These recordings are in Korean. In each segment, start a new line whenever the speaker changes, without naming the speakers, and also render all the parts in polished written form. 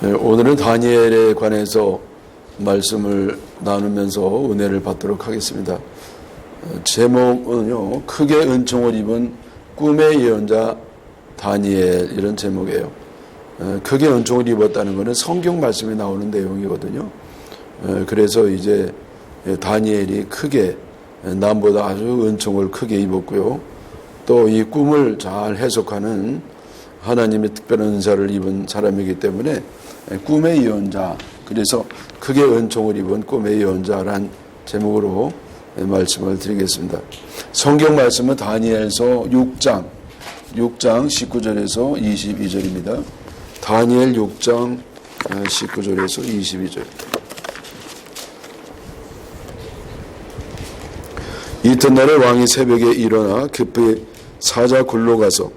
오늘은 다니엘에 관해서 말씀을 나누면서 은혜를 받도록 하겠습니다. 제목은요, 크게 은총을 입은 꿈의 예언자 다니엘, 이런 제목이에요. 크게 은총을 입었다는 것은 성경 말씀에 나오는 내용이거든요. 그래서 이제 다니엘이 크게, 남보다 아주 은총을 크게 입었고요. 또 이 꿈을 잘 해석하는 하나님의 특별한 은사를 입은 사람이기 때문에 꿈의 예언자, 그래서 크게 은총을 입은 꿈의 예언자란 제목으로 말씀을 드리겠습니다. 성경 말씀은 다니엘서 6장 19절에서 22절입니다. 다니엘 6장 19절에서 22절. 이튿날에 왕이 새벽에 일어나 급히 사자 굴로 가서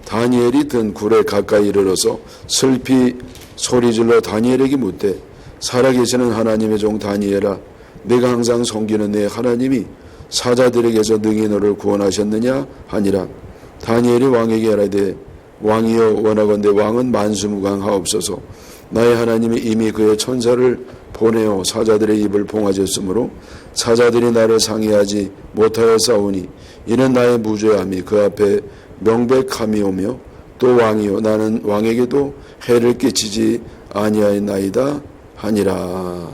다니엘이 든 굴에 가까이 이르러서 슬피 소리질러 다니엘에게 묻되, 살아계시는 하나님의 종 다니엘아, 내가 항상 섬기는 내 하나님이 사자들에게서 능히 너를 구원하셨느냐 하니라. 다니엘이 왕에게 이르되, 왕이여, 원하건대 왕은 만수무강하옵소서. 나의 하나님이 이미 그의 천사를 보내어 사자들의 입을 봉하셨으므로 사자들이 나를 상의하지 못하였사오니 이는 나의 무죄함이 그 앞에 명백함이오며, 또 왕이요, 나는 왕에게도 해를 끼치지 아니하였나이다 하니라.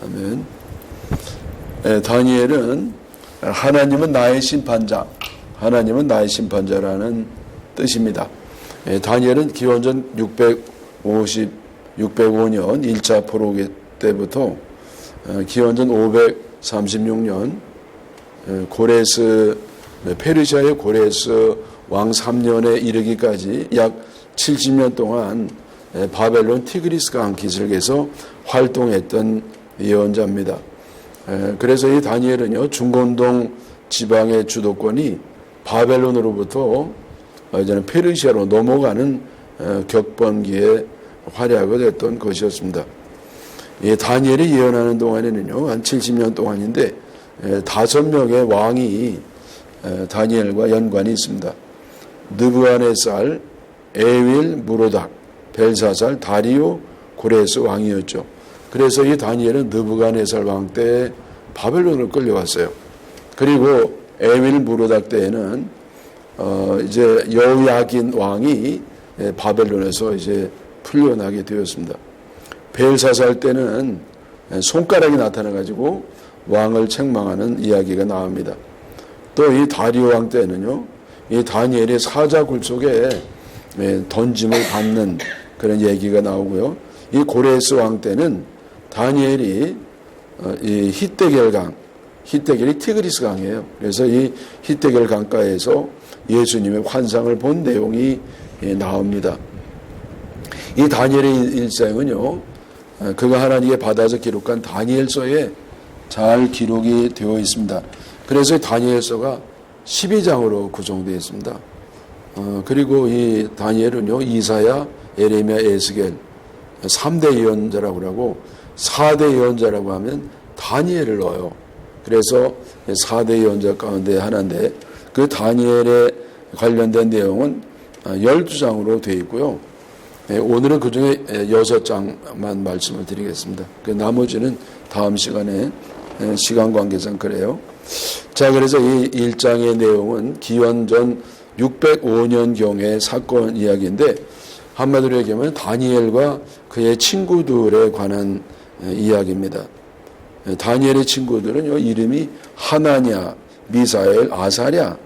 아멘. 다니엘은 하나님은 나의 심판자, 하나님은 나의 심판자라는 뜻입니다. 다니엘은 기원전 605년 1차 포로기 때부터 기원전 536년 페르시아의 고레스 왕 3년에 이르기까지 약 70년 동안 바벨론 티그리스 강 기슭에서 활동했던 예언자입니다. 그래서 이 다니엘은요, 중건동 지방의 주도권이 바벨론으로부터 이제는 페르시아로 넘어가는 격번기에 활약을 했던 것이었습니다. 이 다니엘이 예언하는 동안에는요, 한 70년 동안인데 5명의 왕이 다니엘과 연관이 있습니다. 느부갓네살, 에윌, 무로닥, 벨사살, 다리오, 고레스 왕이었죠. 그래서 이 다니엘은 느부갓네살 왕 때 바벨론으로 끌려왔어요. 그리고 에윌, 무로닥 때에는 이제 여호야긴 왕이 바벨론에서 이제 풀려나게 되었습니다. 벨사살 때는 손가락이 나타나가지고 왕을 책망하는 이야기가 나옵니다. 또 이 다리오 왕 때는요, 이 다니엘이 사자굴 속에 던짐을 받는 그런 얘기가 나오고요. 이 고레스 왕 때는 다니엘이 이 히데겔강, 히데겔이 티그리스 강이에요. 그래서 이 히데겔 강가에서 예수님의 환상을 본 내용이 나옵니다. 이 다니엘의 일생은요, 그가 하나님께 받아서 기록한 다니엘서에 잘 기록이 되어 있습니다. 그래서 다니엘서가 12장으로 구성되어 있습니다. 그리고 이 다니엘은요, 이사야, 에레미야, 에스겔 3대 예언자라고 하고 4대 예언자라고 하면 다니엘을 넣어요. 그래서 4대 예언자 가운데 하나인데, 그 다니엘에 관련된 내용은 12장으로 되어 있고요. 오늘은 그 중에 6장만 말씀을 드리겠습니다. 그 나머지는 다음 시간에, 시간 관계상 그래요. 자, 그래서 이 1장의 내용은 기원전 605년경의 사건 이야기인데, 한마디로 얘기하면 다니엘과 그의 친구들에 관한 이야기입니다. 다니엘의 친구들은 이름이 하나냐, 미사엘, 아사랴.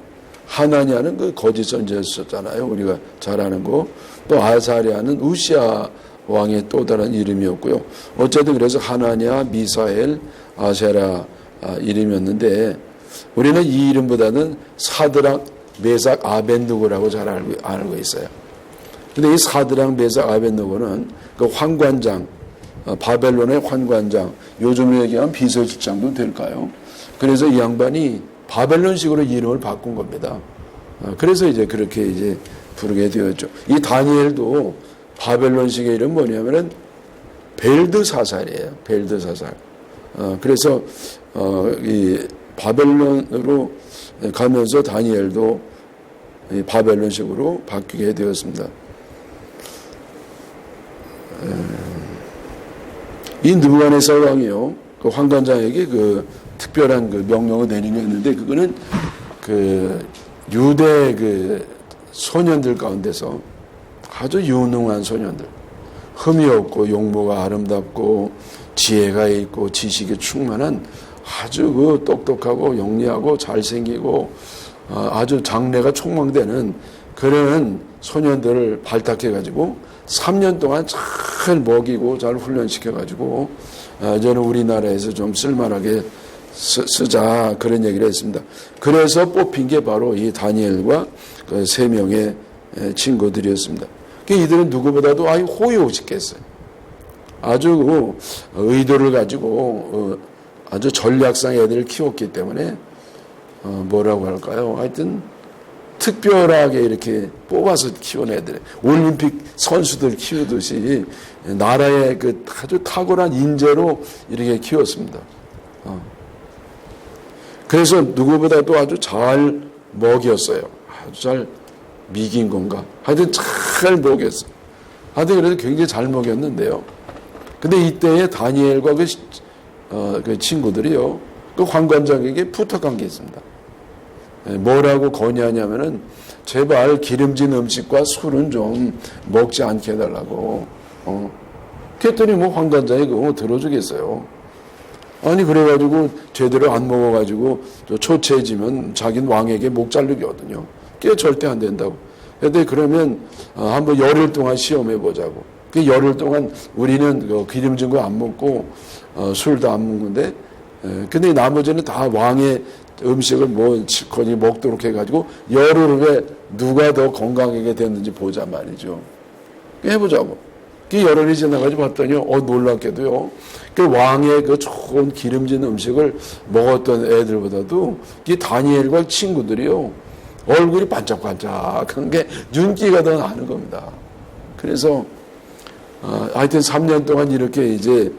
하나냐는 그 거짓 선지자였잖아요. 우리가 잘 아는 거. 또 아사랴는 우시아 왕의 또 다른 이름이었고요. 어쨌든 그래서 하나냐, 미사엘, 아세라 이름이었는데, 우리는 이 이름보다는 사드락, 메삭, 아벤느고라고 잘 알고 있어요. 근데 이 사드락, 메삭, 아벤느고는 그 환관장, 바벨론의 환관장, 요즘으로 얘기하면 비서실장도 될까요? 그래서 이 양반이 바벨론식으로 이름을 바꾼 겁니다. 그래서 이제 그렇게 이제 부르게 되었죠. 이 다니엘도 바벨론식의 이름 뭐냐면은 벨드사살이에요. 벨드사살. 그래서 이 바벨론으로 가면서 다니엘도 바벨론식으로 바뀌게 되었습니다. 이 느부갓네살 왕이요, 그 환관장에게 그 특별한 그 명령을 내리는데, 그거는 그 유대 그 소년들 가운데서 아주 유능한 소년들, 흠이 없고 용모가 아름답고 지혜가 있고 지식이 충만한 아주 그 똑똑하고 영리하고 잘생기고 아주 장래가 촉망되는 그런 소년들을 발탁해가지고 3년 동안 잘 먹이고 잘 훈련시켜가지고 저는 우리나라에서 좀 쓸만하게 쓰자, 그런 얘기를 했습니다. 그래서 뽑힌 게 바로 이 다니엘과 그 3명의 친구들이었습니다. 이들은 누구보다도 아주 호의호식했어요. 아주 의도를 가지고 아주 전략상 애들을 키웠기 때문에 뭐라고 할까요? 하여튼 특별하게 이렇게 뽑아서 키운 애들, 올림픽 선수들 키우듯이 나라의 그 아주 탁월한 인재로 이렇게 키웠습니다. 그래서 누구보다도 아주 잘 먹였어요. 아주 잘 미긴 건가? 하여튼 잘 먹였어요. 하여튼 그래도 굉장히 잘 먹였는데요. 근데 이때에 다니엘과 그 친구들이요, 그 환관장에게 부탁한 게 있습니다. 뭐라고 건의하냐면은 제발 기름진 음식과 술은 좀 먹지 않게 해달라고. 그랬더니 뭐 환관장이 그거 들어주겠어요. 아니 그래가지고 제대로 안 먹어가지고 초췌해지면 자기는 왕에게 목 자르기거든요. 그게 절대 안 된다고. 근데 그러면 한번 열흘 동안 시험해 보자고. 그 열흘 동안 우리는 그 기름진 거 안 먹고 술도 안 먹는데, 근데 나머지는 다 왕의 음식을 뭐 거의 먹도록 해가지고 열흘 후에 누가 더 건강하게 됐는지 보자 말이죠. 해보자고. 그 열흘이 지나가지고 봤더니 놀랍게도요, 그 왕의 그 좋은 기름진 음식을 먹었던 애들보다도 이 다니엘과 친구들이요, 얼굴이 반짝반짝한 게 윤기가 더 나는 겁니다. 그래서 하여튼 3년 동안 이렇게 이제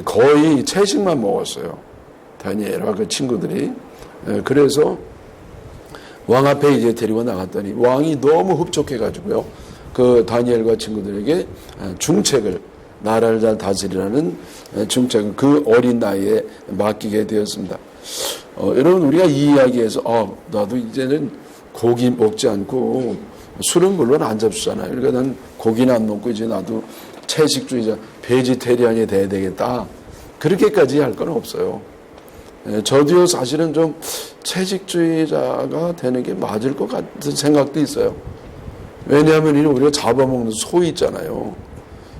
거의 채식만 먹었어요. 다니엘과 그 친구들이. 그래서 왕 앞에 이제 데리고 나갔더니 왕이 너무 흡족해가지고요, 그 다니엘과 친구들에게 중책을, 나라를 잘 다스리라는 중책을 그 어린 나이에 맡기게 되었습니다. 여러분, 우리가 이 이야기에서 나도 이제는 고기 먹지 않고 술은 물론 안 잡수잖아요. 그러니까 난 고기는 안 먹고 이제 나도 채식주의자, 베지테리안이 돼야 되겠다, 그렇게까지 할 건 없어요. 저도요, 사실은 좀 채식주의자가 되는 게 맞을 것 같은 생각도 있어요. 왜냐하면 우리가 잡아먹는 소 있잖아요.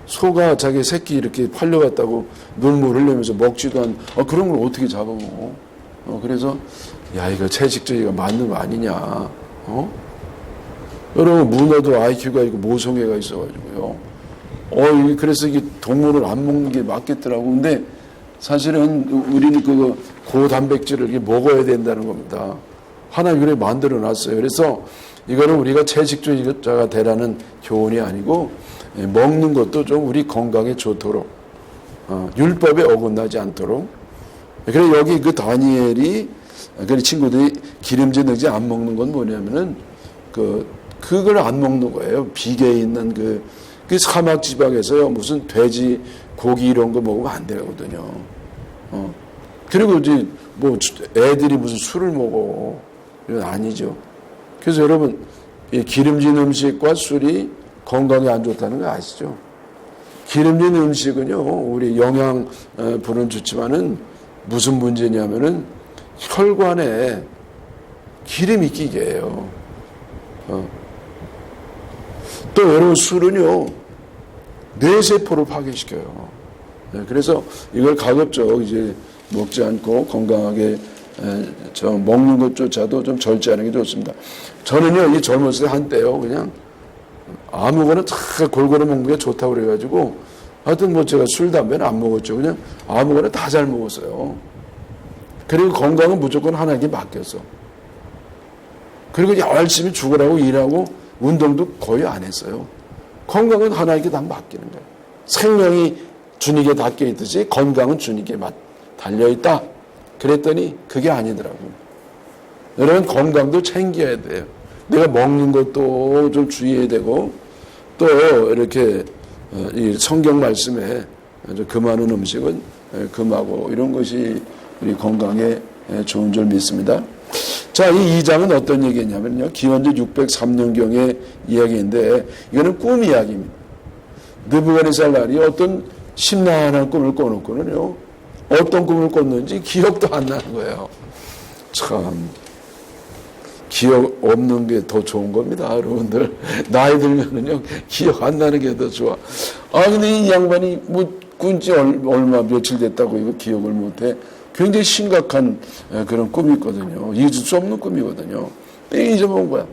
소가 자기 새끼 이렇게 팔려갔다고 눈물 흘리면서 먹지도 않은 그런 걸 어떻게 잡아먹어? 그래서 이거 채식주의가 맞는 거 아니냐? 여러분, 문어도 IQ가 있고 모성애가 있어가지고요. 그래서 이게 동물을 안 먹는 게 맞겠더라고. 근데 사실은 우리는 그거 고단백질을 이렇게 먹어야 된다는 겁니다. 하나님 그렇게 만들어 놨어요. 그래서 이거는 우리가 채식주의자가 되라는 교훈이 아니고, 먹는 것도 좀 우리 건강에 좋도록, 율법에 어긋나지 않도록. 그래서 여기 그 다니엘이, 그 친구들이 기름진 음식 안 먹는 건 뭐냐면은 그걸 안 먹는 거예요. 비계에 있는 그 사막 지방에서요, 무슨 돼지, 고기 이런 거 먹으면 안 되거든요. 그리고 이제 뭐 애들이 무슨 술을 먹어. 이건 아니죠. 그래서 여러분, 이 기름진 음식과 술이 건강에 안 좋다는 거 아시죠? 기름진 음식은요, 우리 영양분은 좋지만은 무슨 문제냐면은 혈관에 기름이 끼게 해요. 또 여러분, 술은요, 뇌세포를 파괴시켜요. 그래서 이걸 가급적 이제 먹지 않고 건강하게 먹는 것조차도 좀 절제하는 게 좋습니다. 저는요, 이 젊었을 때 한때요, 그냥 아무거나 다 골고루 먹는 게 좋다고 그래가지고, 하여튼 뭐 제가 술, 담배는 안 먹었죠. 그냥 아무거나 다 잘 먹었어요. 그리고 건강은 무조건 하나님께 맡겼어. 그리고 열심히 죽으라고 일하고 운동도 거의 안 했어요. 건강은 하나님께 다 맡기는 거예요. 생명이 주님께 닿겨 있듯이 건강은 주님께 달려있다. 그랬더니 그게 아니더라고요. 여러분, 건강도 챙겨야 돼요. 내가 먹는 것도 좀 주의해야 되고, 또 이렇게 이 성경 말씀에 아주 금하는 음식은 금하고 이런 것이 우리 건강에 좋은 줄 믿습니다. 자, 이 2장은 어떤 얘기냐면요. 기원전 603년경의 이야기인데 이거는 꿈 이야기입니다. 느부갓네살이 어떤 심란한 꿈을 꿔놓고는요. 어떤 꿈을 꿨는지 기억도 안 나는 거예요. 참 기억 없는 게 더 좋은 겁니다, 여러분들. 나이 들면은요 기억 안 나는 게 더 좋아. 근데 이 양반이 뭐 꾼지 얼마 며칠 됐다고 이거 기억을 못해. 굉장히 심각한 그런 꿈이 있거든요. 잊을 수 없는 꿈이거든요. 잊어먹은 거야.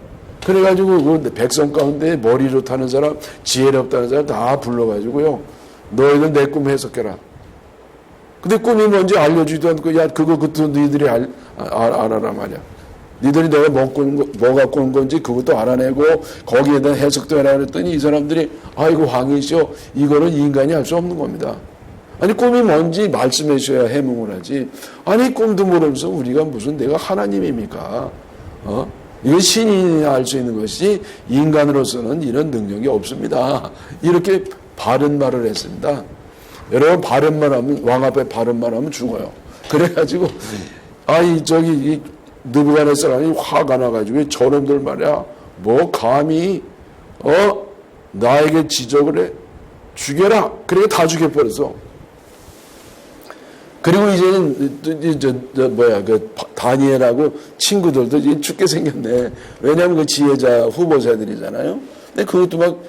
그래가지고 그 백성 가운데 머리 좋다는 사람, 지혜롭다는 사람 다 불러가지고요. 너희들 내 꿈 해석해라. 근데 꿈이 뭔지 알려주지도 않고, 야, 그거 너희들이 알아라 말이야. 니들이 내가 뭐 갖고 온 건지 그것도 알아내고 거기에 대한 해석도 해라 그랬더니 이 사람들이 아이고 왕이시여, 이거는 인간이 할 수 없는 겁니다. 아니 꿈이 뭔지 말씀해 주셔야 해몽을 하지. 아니 꿈도 모르면서 우리가 무슨 내가 하나님입니까? 이건 신이 알 수 있는 것이 인간으로서는 이런 능력이 없습니다. 이렇게 바른 말을 했습니다. 여러분 바른 말하면 왕 앞에 바른 말하면 죽어요. 그래가지고 이 느부갓네살이 화가 나가지고 저놈들 말이야 뭐 감히 나에게 지적을 해 죽여라. 그래 다 죽여버렸어. 그리고 이제는 그 다니엘하고 친구들도 이제 죽게 생겼네. 왜냐하면 그 지혜자 후보자들이잖아요. 근데 그것도 막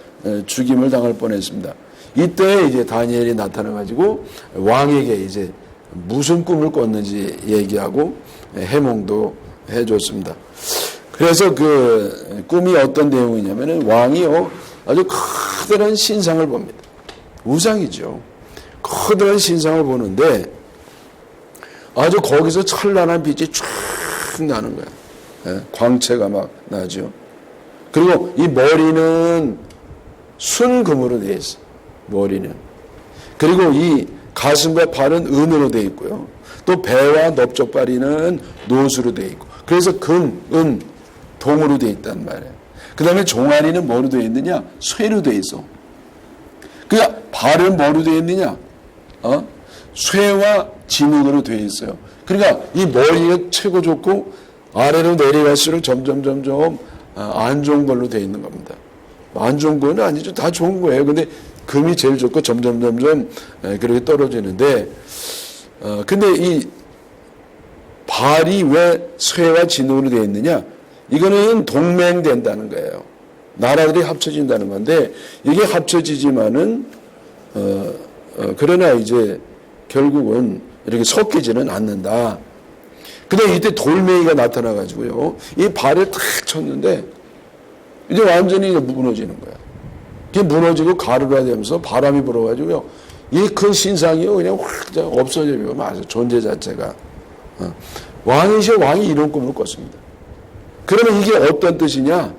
죽임을 당할 뻔했습니다. 이때 이제 다니엘이 나타나가지고 왕에게 이제 무슨 꿈을 꿨는지 얘기하고 해몽도 해줬습니다. 그래서 그 꿈이 어떤 내용이냐면은 왕이요 아주 커다란 신상을 봅니다. 우상이죠. 커다란 신상을 보는데 아주 거기서 찬란한 빛이 쫙 나는 거야. 광채가 막 나죠. 그리고 이 머리는 순금으로 되어 있어. 머리는. 그리고 이 가슴과 팔은 은으로 되어 있고요. 또 배와 넓적다리는 노수로 되어 있고. 그래서 금, 은, 동으로 되어 있단 말이에요. 그 다음에 종아리는 뭐로 되어 있느냐? 쇠로 되어 있어. 그러니까 발은 뭐로 되어 있느냐? 쇠와 진흙으로 되어 있어요. 그러니까 이 머리가 최고 좋고 아래로 내려갈수록 점점 안 좋은 걸로 되어 있는 겁니다. 안 좋은 건 아니죠. 다 좋은 거예요. 근데 금이 제일 좋고 점점 그렇게 떨어지는데 근데 이 발이 왜 쇠와 진흙으로 되어 있느냐? 이거는 동맹된다는 거예요. 나라들이 합쳐진다는 건데 이게 합쳐지지만은 그러나 이제 결국은 이렇게 섞이지는 않는다. 근데 이때 돌멩이가 나타나가지고요. 이 발을 탁 쳤는데 이제 완전히 무너지는 거야. 이게 무너지고 가루가 되면서 바람이 불어가지고요. 이 큰 신상이요. 그냥 확 없어져요. 맞아. 존재 자체가. 왕이 이런 꿈을 꿨습니다. 그러면 이게 어떤 뜻이냐?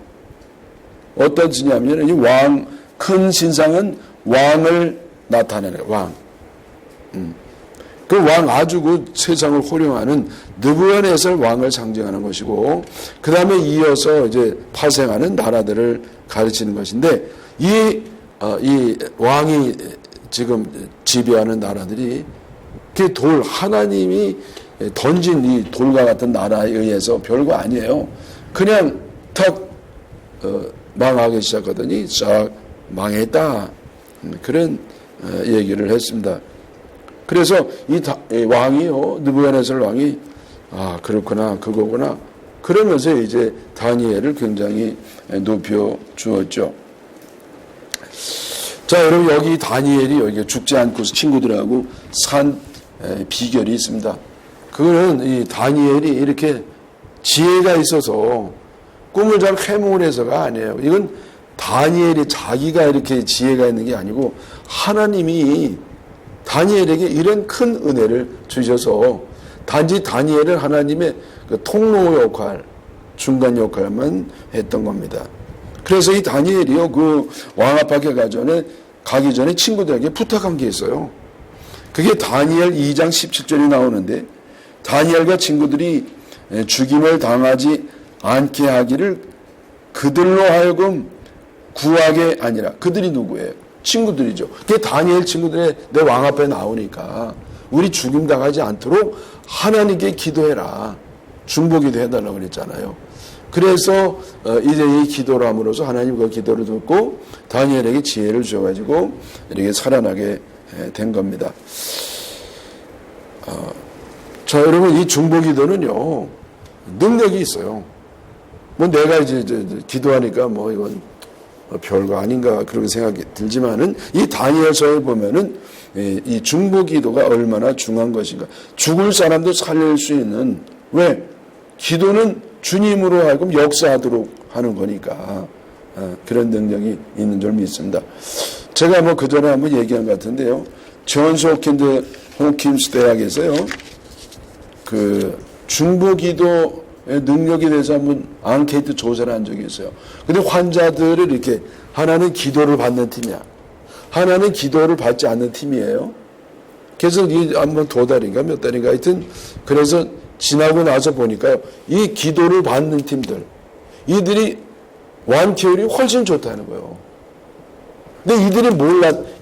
어떤 뜻이냐면 이 큰 신상은 왕을 나타내는 왕. 그 왕 아주 그 세상을 호령하는 느부갓네살 왕을 상징하는 것이고 그 다음에 이어서 이제 파생하는 나라들을 가르치는 것인데 이 왕이 지금 지배하는 나라들이 그 하나님이 던진 이 돌과 같은 나라에 의해서 별거 아니에요. 그냥 탁 망하기 시작하더니 싹 망했다. 그런 얘기를 했습니다. 그래서 이 왕이요, 느부갓네살 왕이 그렇구나, 그거구나. 그러면서 이제 다니엘을 굉장히 높여 주었죠. 자, 여러분 여기 다니엘이 여기 죽지 않고 친구들하고 산 비결이 있습니다. 그거는 이 다니엘이 이렇게 지혜가 있어서 꿈을 잘 해몽을 해서가 아니에요. 이건 다니엘이 자기가 이렇게 지혜가 있는 게 아니고 하나님이 다니엘에게 이런 큰 은혜를 주셔서 단지 다니엘은 하나님의 그 통로 역할, 중간 역할만 했던 겁니다. 그래서 이 다니엘이요, 그 왕 앞에 가기 전에 친구들에게 부탁한 게 있어요. 그게 다니엘 2장 17절이 나오는데 다니엘과 친구들이 죽임을 당하지 않게 하기를 그들로 하여금 구하게 아니라 그들이 누구예요? 친구들이죠. 그게 다니엘 친구들의 내 왕 앞에 나오니까 우리 죽임 당하지 않도록 하나님께 기도해라. 중보기도 해달라고 그랬잖아요. 그래서 이제 이 기도를 함으로써 하나님 그 기도를 듣고 다니엘에게 지혜를 주셔가지고 이렇게 살아나게 된 겁니다. 자, 여러분, 이 중보기도는요 능력이 있어요. 뭐 내가 이제 기도하니까 뭐 이건 별거 아닌가 그렇게 생각이 들지만은 이 다니엘서에 보면은 이 중보기도가 얼마나 중요한 것인가. 죽을 사람도 살릴 수 있는, 왜? 기도는 주님으로 하여금 역사하도록 하는 거니까 그런 능력이 있는 줄 믿습니다. 제가 뭐 그 전에 한번 얘기한 것 같은데요. 존스 호킨스 대학에서요 그 중보기도의 능력에 대해서 한번 앙케이트 조사를 한 적이 있어요. 근데 환자들을 이렇게 하나는 기도를 받는 팀이야, 하나는 기도를 받지 않는 팀이에요. 그래서 이 한번 2달인가 몇 달인가 하여튼 그래서 지나고 나서 보니까요, 이 기도를 받는 팀들, 이들이 완쾌율이 훨씬 좋다는 거예요. 근데 이들이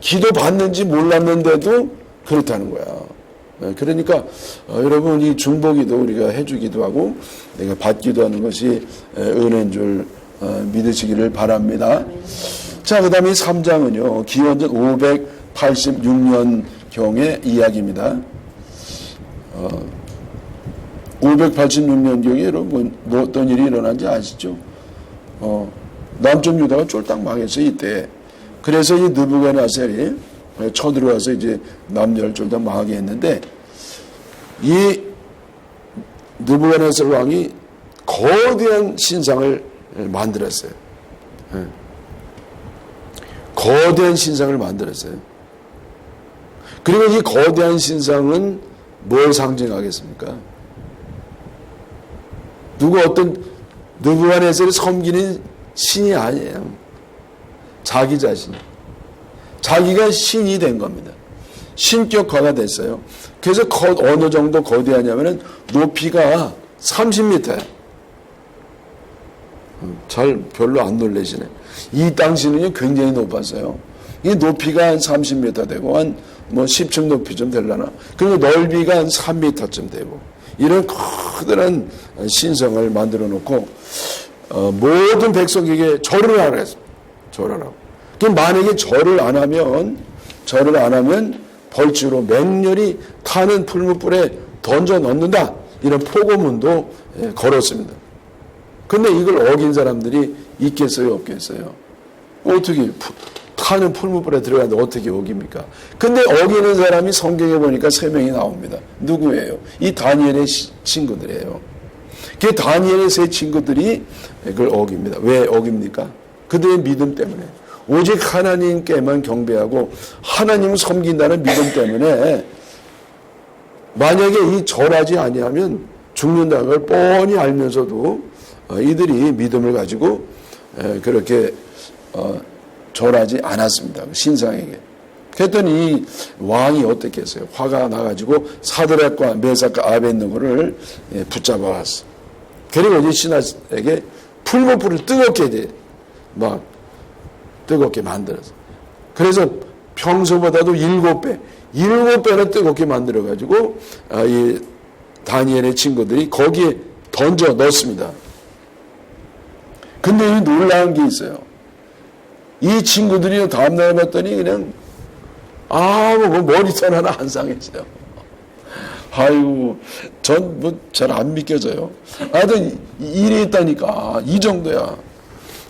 기도 받는지 몰랐는데도 그렇다는 거야. 그러니까 여러분, 이 중보기도 우리가 해주기도 하고 내가 받기도 하는 것이 은혜인 줄 믿으시기를 바랍니다. 자, 그 다음에 3장은요 기원전 586년경의 이야기입니다. 586년경에 여러분 뭐 어떤 일이 일어난지 아시죠? 남쪽 유다가 쫄딱 망했어요 이때. 그래서 이 느부갓네살이 쳐들어와서 이제 남유다를 쫄딱 망하게 했는데, 이 느부갓네살 왕이 거대한 신상을 만들었어요. 거대한 신상을 만들었어요. 그리고 이 거대한 신상은 뭘 상징하겠습니까? 누구 어떤 느부갓네살을 섬기는 신이 아니에요. 자기 자신. 자기가 신이 된 겁니다. 신격화가 됐어요. 그래서 어느 정도 거대하냐면은 높이가 30m야. 잘 별로 안 놀라시네. 이 당시는요 굉장히 높았어요. 이 높이가 한 30m 되고 한 뭐 10층 높이 좀 되려나. 그리고 넓이가 한 3m쯤 되고 이런 커다란 신성을 만들어 놓고 모든 백성에게 절을 하라 했습니다. 절하라고. 만약에 절을 안 하면 벌주로 맹렬히 타는 풀무불에 던져 넣는다. 이런 포고문도 걸었습니다. 근데 이걸 어긴 사람들이 있겠어요, 없겠어요? 어떻게 타는 풀무불에 들어가는데 어떻게 어깁니까? 근데 어기는 사람이 성경에 보니까 3명이 나옵니다. 누구예요? 이 다니엘의 친구들이에요. 그 다니엘의 3 친구들이 그걸 어깁니다. 왜 어깁니까? 그들의 믿음 때문에. 오직 하나님께만 경배하고 하나님을 섬긴다는 믿음 때문에 만약에 이 절하지 아니하면 죽는다는 걸 뻔히 알면서도 이들이 믿음을 가지고 그렇게 절하지 않았습니다. 신상에게. 그랬더니 왕이 어떻게 했어요? 화가 나가지고 사드락과 메삭과 아벳느고를 붙잡아 왔어. 그리고 이제 신하에게 풀무불을 뜨겁게 뜨겁게 만들어서. 그래서 평소보다도 7배는 뜨겁게 만들어가지고 이 다니엘의 친구들이 거기에 던져 넣습니다. 근데 이 놀라운 게 있어요. 이 친구들이 다음날 봤더니 그냥 뭐 머리털 하나 안 상했어요. 아이고, 전 뭐 잘 안 믿겨져요. 하여튼 일이 있다니까. 이 정도야.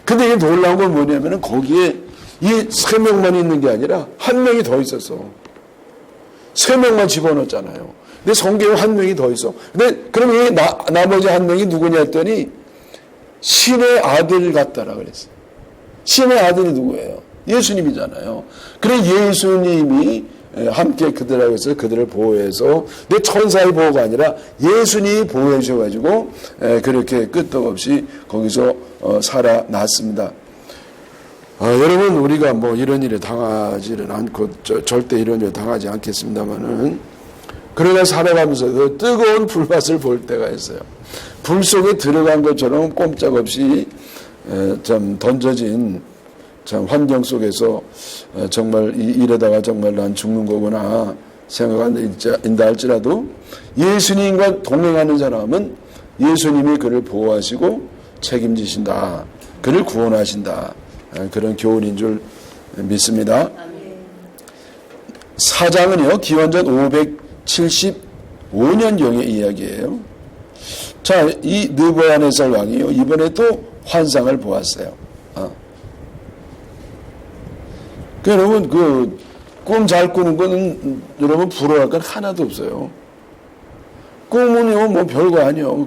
근데 이게 놀라운 건 뭐냐면은 거기에 이 3명만 있는 게 아니라 1명이 더 있었어. 3명만 집어넣었잖아요. 근데 성경에 1명이 더 있어. 근데 그럼 이 나머지 1명이 누구냐 했더니 신의 아들 같다라 그랬어요. 신의 아들이 누구예요? 예수님이잖아요. 그래 예수님이 함께 그들하고 해서 그들을 보호해서, 내 천사의 보호가 아니라 예수님이 보호해 주셔가지고 그렇게 끄떡없이 거기서 살아났습니다. 여러분, 우리가 뭐 이런 일에 당하지는 않고 절대 이런 일에 당하지 않겠습니다만은, 그러나 살아가면서도 뜨거운 불맛을 볼 때가 있어요. 불 속에 들어간 것처럼 꼼짝없이 좀 던져진 참 환경 속에서 정말 이러다가 정말 난 죽는 거구나 생각한다 할지라도 예수님과 동행하는 사람은 예수님이 그를 보호하시고 책임지신다. 그를 구원하신다. 그런 교훈인 줄 믿습니다. 사장은요, 기원전 575년경의 이야기예요. 자, 이 느부갓네살 왕이요, 이번에 또 환상을 보았어요. 여러분, 꿈 잘 꾸는 거는 여러분 부러워할 건 하나도 없어요. 꿈은요, 뭐 별거 아니요.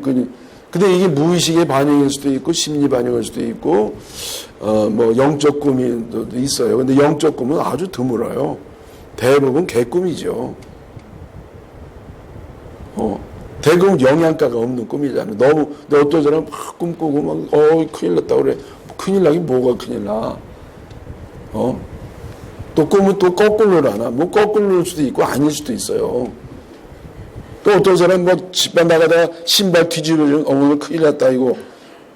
근데 이게 무의식의 반영일 수도 있고, 심리 반영일 수도 있고, 뭐 영적 꿈이 있어요. 근데 영적 꿈은 아주 드물어요. 대부분 개꿈이죠. 대부분 영양가가 없는 꿈이잖아요. 너무, 근데 어떤 사람은 막 꿈꾸고 막, 큰일 났다 그래. 큰일 나긴 뭐가 큰일 나. 또 꿈은 또 거꾸로라나. 뭐 거꾸로일 수도 있고 아닐 수도 있어요. 또 어떤 사람은 뭐 집안 나가다가 신발 뒤집어지면 오늘 큰일 났다 이거.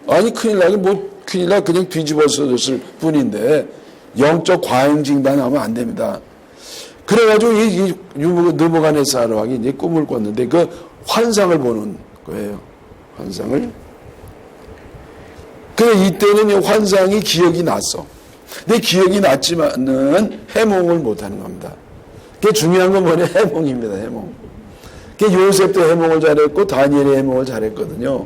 아니 큰일 나긴 뭐 큰일 나 그냥 뒤집어졌을 뿐인데 영적 과잉진단하면 안 됩니다. 그래가지고 이 느부갓네살 왕이 이제 꿈을 꿨는데 그 환상을 보는 거예요. 환상을. 그래 이때는 환상이 기억이 났어. 근데 기억이 났지만은 해몽을 못하는 겁니다. 그게 중요한 건 뭐냐? 해몽입니다. 해몽. 요셉도 해몽을 잘했고 다니엘이 해몽을 잘했거든요.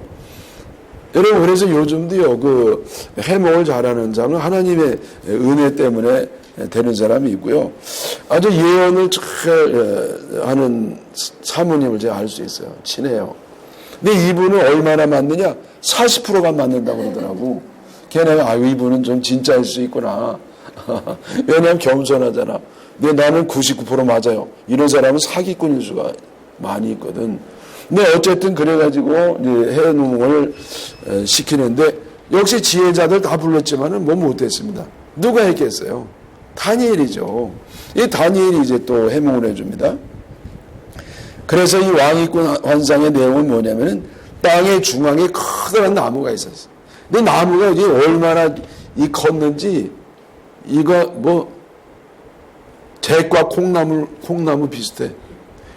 여러분 그래서 요즘도요 그 해몽을 잘하는 사람은 하나님의 은혜 때문에 되는 사람이 있고요. 아주 예언을 잘 하는 사모님을 제가 알 수 있어요. 친해요. 근데 이분은 얼마나 맞느냐? 40%가 맞는다고 그러더라고. 걔네가 이분은 좀 진짜일 수 있구나. 왜냐하면 겸손하잖아. 근데 나는 99% 맞아요. 이런 사람은 사기꾼일 수가 많이 있거든. 근데 어쨌든 그래가지고 해몽을 시키는데 역시 지혜자들 다 불렀지만은 뭐 못했습니다. 누가 했겠어요? 다니엘이죠. 이 다니엘이 이제 또 해몽을 해줍니다. 그래서 이 왕위꾼 환상의 내용은 뭐냐면은 땅의 중앙에 커다란 나무가 있었어요. 근데 나무가 이게 얼마나 컸는지 이거 뭐 잭과 콩나무 비슷해.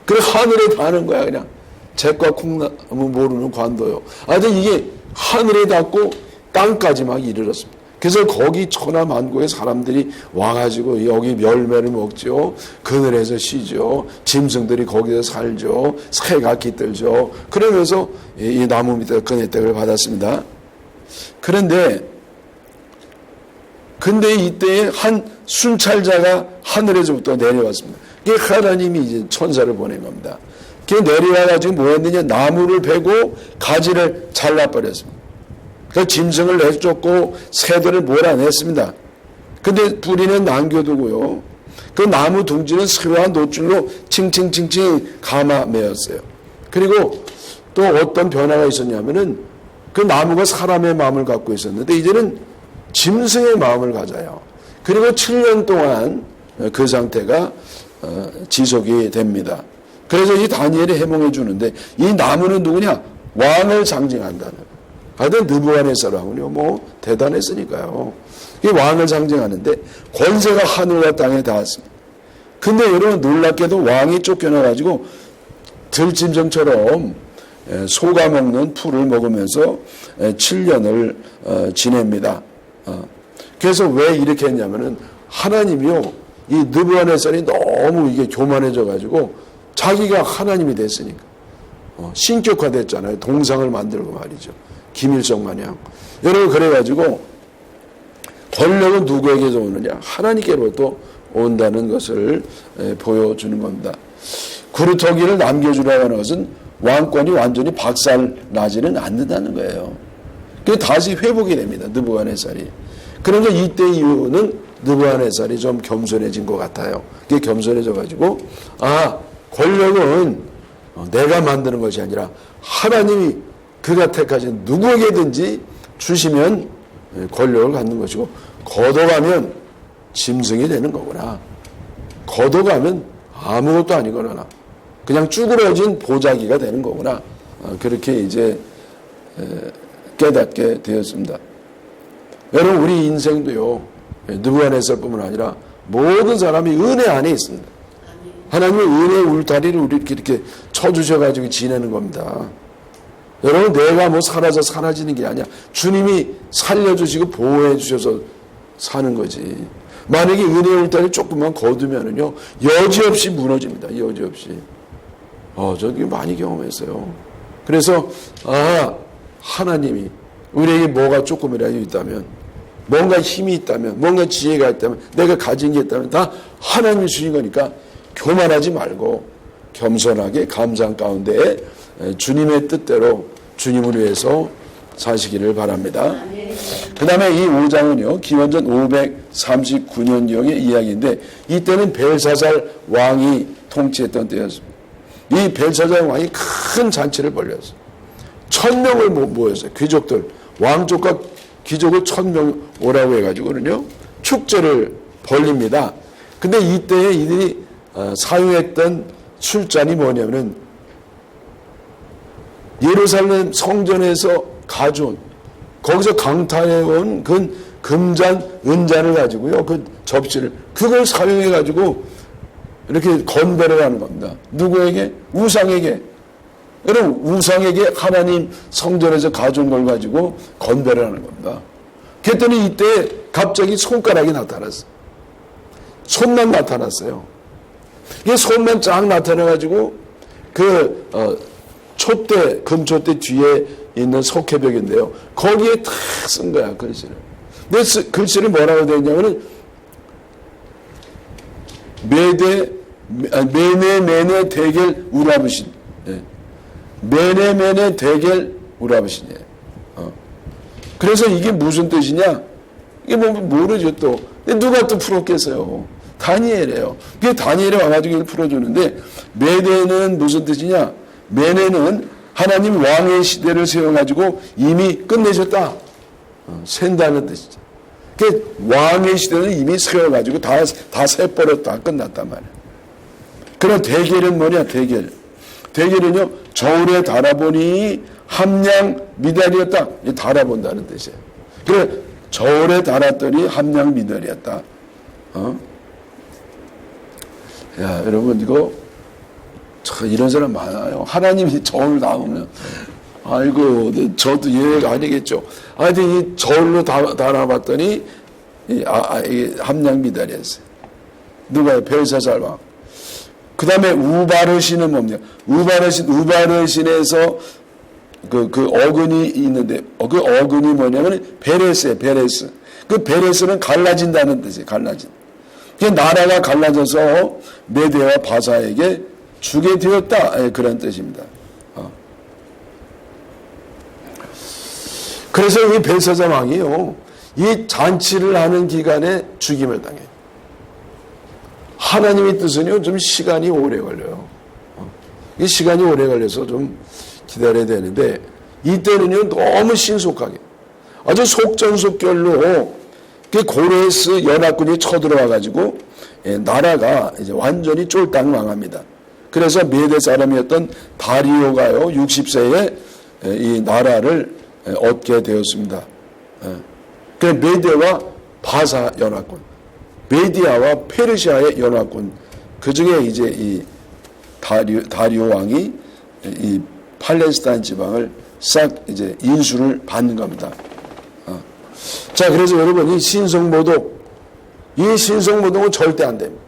그래 하늘에 닿는 거야 그냥. 잭과 콩나무 모르는 관도요. 하여튼 이게 하늘에 닿고 땅까지 막 이르렀습니다. 그래서 거기 천하만국의 사람들이 와가지고 여기 열매를 먹죠. 그늘에서 쉬죠. 짐승들이 거기서 살죠. 새가 깃들죠. 그러면서 이 나무 밑에 근혜택을 받았습니다. 근데 이때에 한 순찰자가 하늘에서부터 내려왔습니다. 이게 하나님이 이제 천사를 보낸 겁니다. 그게 내려와가지고 뭐 했느냐? 나무를 베고 가지를 잘라버렸습니다. 그 짐승을 내쫓고 새들을 몰아냈습니다. 근데 뿌리는 남겨두고요. 그 나무 둥지는 스와 노줄로 칭칭칭칭 감아 매었어요. 그리고 또 어떤 변화가 있었냐면은 그 나무가 사람의 마음을 갖고 있었는데 이제는 짐승의 마음을 가져요. 그리고 7년 동안 그 상태가 지속이 됩니다. 그래서 이 다니엘이 해몽해 주는데 이 나무는 누구냐? 왕을 상징한다는. 하여튼 느부갓네살 왕은요, 뭐 대단했으니까요. 이 왕을 상징하는데 권세가 하늘과 땅에 닿았습니다. 근데 여러분 놀랍게도 왕이 쫓겨나가지고 들짐승처럼 소가 먹는 풀을 먹으면서 7년을 지냅니다. 그래서 왜 이렇게 했냐면은 하나님이요, 이 느부갓네살이 너무 이게 교만해져가지고 자기가 하나님이 됐으니까 신격화됐잖아요. 동상을 만들고 말이죠. 김일성 마냥. 여러분 그래가지고 권력은 누구에게서 오느냐? 하나님께로부터 온다는 것을 보여주는 겁니다. 구루터기를 남겨주라고 하는 것은 왕권이 완전히 박살나지는 않는다는 거예요. 그게 다시 회복이 됩니다. 느부갓네살이. 그러니까 이때 이후는 느부갓네살이 좀 겸손해진 것 같아요. 그게 겸손해져가지고 권력은 내가 만드는 것이 아니라 하나님이 그가 택하신 누구에게든지 주시면 권력을 갖는 것이고 거둬가면 짐승이 되는 거구나. 거둬가면 아무것도 아니거나 그냥 쭈그러진 보자기가 되는 거구나. 그렇게 이제 깨닫게 되었습니다. 여러분 우리 인생도요. 느부갓네살뿐만 아니라 모든 사람이 은혜 안에 있습니다. 하나님의 은혜의 울타리를 우리에게 이렇게 쳐주셔가지고 지내는 겁니다. 여러분, 내가 뭐 살아서 사라지는 게 아니야. 주님이 살려주시고 보호해 주셔서 사는 거지. 만약에 은혜의 울타리 조금만 거두면은요, 여지없이 무너집니다. 여지없이. 저도 많이 경험했어요. 그래서, 하나님이 우리에게 뭐가 조금이라도 있다면, 뭔가 힘이 있다면, 뭔가 지혜가 있다면, 내가 가진 게 있다면 다 하나님이 주신 거니까 교만하지 말고 겸손하게 감사한 가운데 주님의 뜻대로 주님을 위해서 사시기를 바랍니다. 그 다음에 이 5장은요, 기원전 539년경의 이야기인데, 이때는 벨사살 왕이 통치했던 때였습니다. 이 벨사살 왕이 큰 잔치를 벌였어요. 1000명을 모였어요. 귀족들, 왕족과 귀족을 1000명 오라고 해가지고는요, 축제를 벌립니다. 근데 이때에 이들이 사용했던 술잔이 뭐냐면은 예루살렘 성전에서 가져온, 거기서 강탈해온 그 금잔, 은잔을 가지고요, 그 접시를, 그걸 사용해가지고 이렇게 건배를 하는 겁니다. 누구에게? 우상에게. 여러분, 우상에게 하나님 성전에서 가져온 걸 가지고 건배를 하는 겁니다. 그랬더니 이때 갑자기 손가락이 나타났어요. 손만 나타났어요. 이게 손만 쫙 나타나가지고 촛대, 금촛대 뒤에 있는 석회벽인데요. 거기에 탁 쓴 거야, 글씨를. 근데 글씨를 뭐라고 되어 있냐면은, 메네 대겔 우라브신. 메네 대겔 우라브신이에요. 그래서 이게 무슨 뜻이냐? 이게 뭐 모르죠, 또. 근데 누가 또 풀었겠어요? 다니엘이에요. 그게 다니엘이 와가지고 이걸 풀어주는데, 메네는 무슨 뜻이냐? 메네는 하나님 왕의 시대를 세워가지고 이미 끝내셨다. 센다는 뜻이죠. 그 왕의 시대는 이미 세워가지고 다 세버렸다. 끝났단 말이에요. 그럼 대결은 뭐냐? 대결은요, 저울에 달아보니 함량 미달이었다. 달아본다는 뜻이에요. 그래, 저울에 달았더니 함량 미달이었다. 야, 여러분, 이거 이런 사람 많아요. 하나님이 저울 나오면, 아이고, 저도 이해가 아니겠죠. 하여튼 이 저울로 달아봤더니 이게 함량 미달이었어요. 누가요? 벨사살 왕. 그 다음에 우바르신은 뭡니까? 우바르신에서 그 어근이 있는데, 그 어근이 뭐냐면 베레스예요, 베레스. 그 베레스는 갈라진다는 뜻이에요, 갈라진. 그 나라가 갈라져서 메대와 바사에게 주게 되었다. 그런 뜻입니다. 그래서 이 벨사살 왕이요, 이 잔치를 하는 기간에 죽임을 당해요. 하나님의 뜻은요, 좀 시간이 오래 걸려요. 이 시간이 오래 걸려서 좀 기다려야 되는데, 이때는요, 너무 신속하게, 아주 속전속결로, 그 고레스 연합군이 쳐들어와가지고, 나라가 이제 완전히 쫄딱 망합니다. 그래서 메대 사람이었던 다리오가요, 60세에 이 나라를 얻게 되었습니다. 그 메대와 바사 연합군, 메디아와 페르시아의 연합군, 그 중에 이제 이 다리오 왕이 이 팔레스타인 지방을 싹 이제 인수를 받는 겁니다. 자, 그래서 여러분, 이 신성모독은 절대 안 됩니다.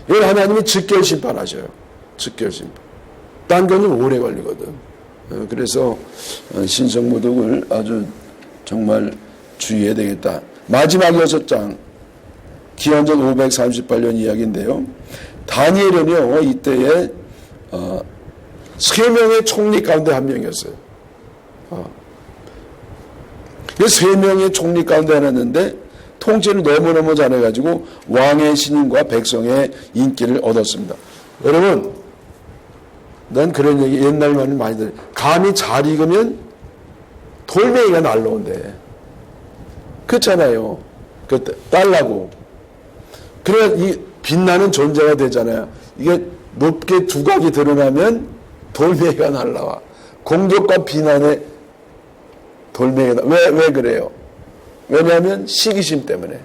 이걸 하나님이 즉결 심판하셔요. 즉결 심판. 딴 거는 오래 걸리거든. 그래서 신성모독을 아주 정말 주의해야 되겠다. 마지막 6장, 기원전 538년 이야기인데요. 다니엘은요, 이때에 3명의 총리 가운데 한 명이었어요. 3명의 총리 가운데 하나였는데 통치를 너무너무 잘해가지고 왕의 신임과 백성의 인기를 얻었습니다. 여러분, 난 그런 얘기 옛날 말을 많이 들어요. 감이 잘 익으면 돌멩이가 날라온대. 그렇잖아요. 딸라고. 그래야 이 빛나는 존재가 되잖아요. 이게 높게 두각이 드러나면 돌멩이가 날라와. 공격과 비난에 돌멩이가 왜 그래요? 왜냐하면 시기심 때문에.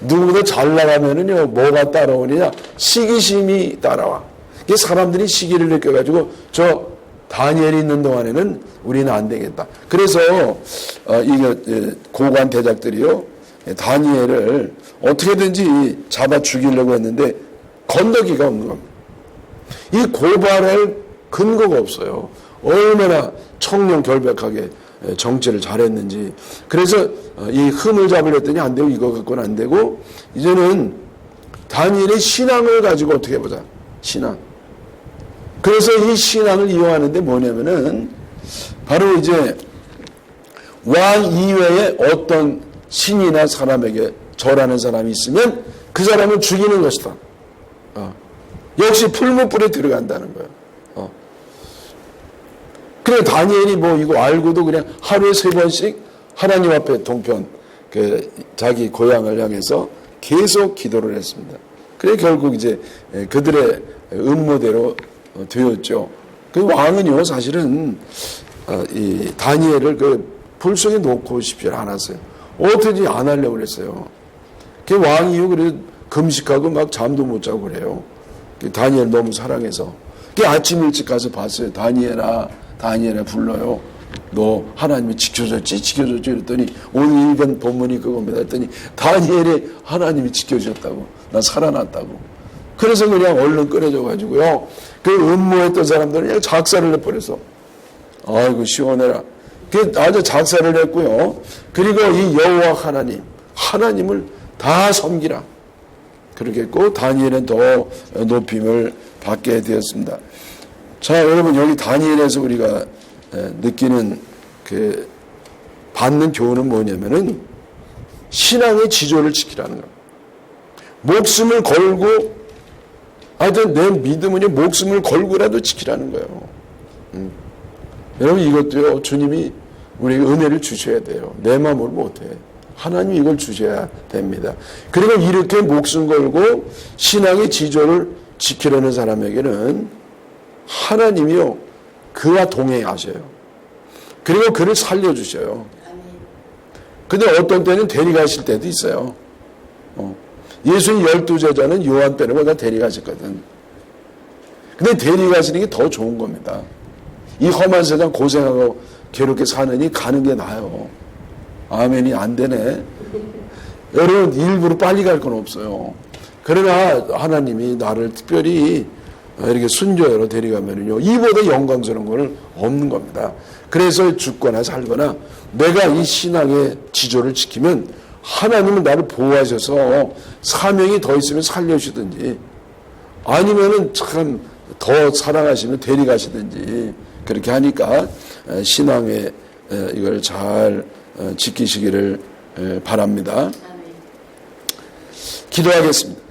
누구보다 잘 나가면은요, 뭐가 따라오느냐? 시기심이 따라와. 이게 사람들이 시기를 느껴가지고, 저 다니엘이 있는 동안에는 우리는 안 되겠다. 그래서, 이게, 고관 대작들이요, 다니엘을 어떻게든지 잡아 죽이려고 했는데, 건더기가 없는 겁니다. 이 고발할 근거가 없어요. 얼마나 청렴결백하게 정치를 잘했는지. 그래서 이 흠을 잡으려 했더니 안 되고 이거 갖고는 안 되고 이제는 다니엘의 신앙을 가지고 어떻게 해보자. 신앙. 그래서 이 신앙을 이용하는데 뭐냐면은 바로 이제 왕 이외에 어떤 신이나 사람에게 절하는 사람이 있으면 그 사람을 죽이는 것이다. 역시 풀무불에 들어간다는 거예요. 그래 다니엘이 뭐 이거 알고도 그냥 하루에 3번씩 하나님 앞에 동편 자기 고향을 향해서 계속 기도를 했습니다. 그래 결국 이제 그들의 음모대로 되었죠. 그 왕은요 사실은 이 다니엘을 그 불 속에 놓고 싶지 않았어요. 어떻게 안 하려고 그랬어요. 그 왕이요 그래 금식하고 막 잠도 못 자고 그래요. 다니엘 너무 사랑해서. 그 아침 일찍 가서 봤어요. 다니엘아 불러요. 너 하나님이 지켜줬지? 그랬더니 오늘 읽은 본문이 그겁니다. 했더니 다니엘이 하나님이 지켜주셨다고. 나 살아났다고. 그래서 그냥 얼른 꺼내줘가지고요. 그 음모했던 사람들은 그냥 작사를 해버려서. 아이고 시원해라. 그 아주 작사를 했고요. 그리고 이 여호와 하나님을 다 섬기라. 그렇게 했고 다니엘은 더 높임을 받게 되었습니다. 자, 여러분 여기 다니엘에서 우리가 느끼는 그 받는 교훈은 뭐냐면은 신앙의 지조를 지키라는 겁니다. 목숨을 걸고 하여튼 내 믿음은요 목숨을 걸고라도 지키라는 거예요. 여러분 이것도요 주님이 우리에게 은혜를 주셔야 돼요. 내 마음으로 못해. 하나님이 이걸 주셔야 됩니다. 그리고 이렇게 목숨 걸고 신앙의 지조를 지키려는 사람에게는 하나님이요 그와 동행하셔요. 그리고 그를 살려주셔요. 근데 어떤 때는 데려가실 때도 있어요. 예수님 12제자는 요한 빼놓고 다 데려가셨거든. 근데 데려가시는 게 더 좋은 겁니다. 이 험한 세상 고생하고 괴롭게 사느니 가는 게 나아요. 아멘이 안 되네. 여러분 일부러 빨리 갈 건 없어요. 그러나 하나님이 나를 특별히 이렇게 순교하러 데려가면요 이보다 영광스러운 건 없는 겁니다. 그래서 죽거나 살거나 내가 이 신앙의 지조를 지키면 하나님은 나를 보호하셔서 사명이 더 있으면 살려주시든지 아니면은 참 더 사랑하시면 데려가시든지 그렇게 하니까 신앙의 이걸 잘 지키시기를 바랍니다. 기도하겠습니다.